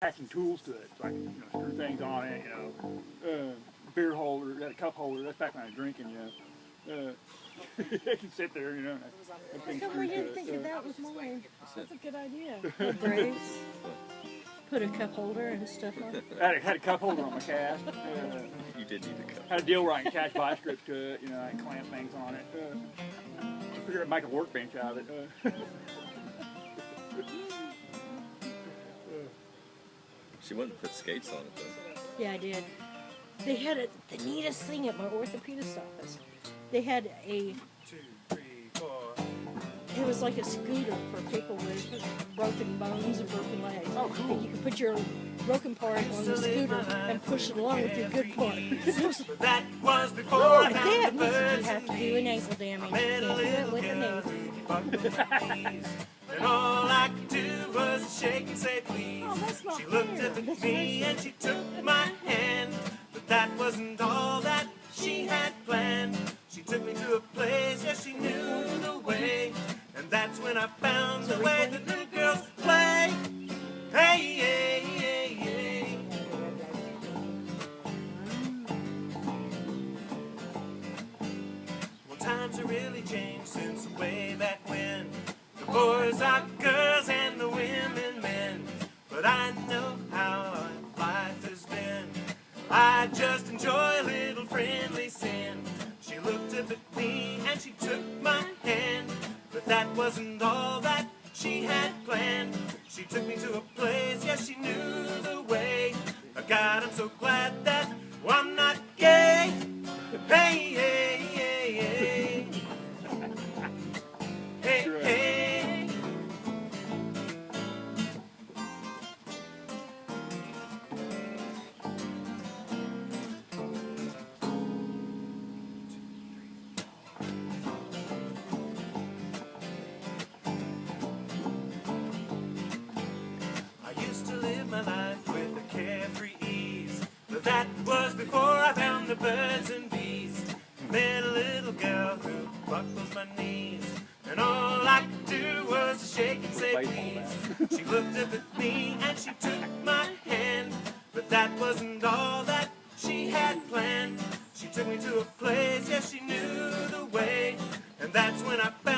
attaching tools to it, so I can screw things on it. Beer holder, got a cup holder. That's back when I was drinking. I can sit there. That thing How come screwed we to didn't it. think of that with mine? That's a good idea. Put braves, put a cup holder and stuff on it. I had a cup holder on my cast. You did need a cup. Had a deal where I can attach vice grips to it. I can clamp things on it. I figured I'd make a workbench out of it. She wouldn't put skates on it though. Yeah, I did. They had the neatest thing at my orthopedist office. They had a, 2, 3, 4. it was like a scooter for people with broken bones and broken legs. Oh, cool. And you could put your broken part on the scooter and push it along with your good part. It was That was before oh, I found that the means birds you have to do an ankle damage. met You a can't do it little with a girl knee. who buckled my knees. And all I could do was shake and say please. Oh, that's not She looked fair. up at That's me racist. and she took my hand. But that wasn't all that she had planned. She took me to a place where she knew the way. And that's when I found the way that little girls play. Hey, hey, hey, hey. Well, times have really changed since way back when. The boys are girls and the women men. But I know how life has been. I just enjoy a little friendly sin. She looked up at me and she took my hand. But that wasn't all that she had planned. She took me to a place, yes, she knew the way. Oh, God, I'm so glad that I'm not gay. Hey, hey, hey, hey. Hey, hey. I used to live my life with a carefree ease, but that was before I found the birds and bees. Met a little girl who buckled my knees, and all I could do was shake and say please. She looked up at me and she took my hand, but that wasn't all that she had planned. She took me to a place, yes, she knew the way, and that's when I found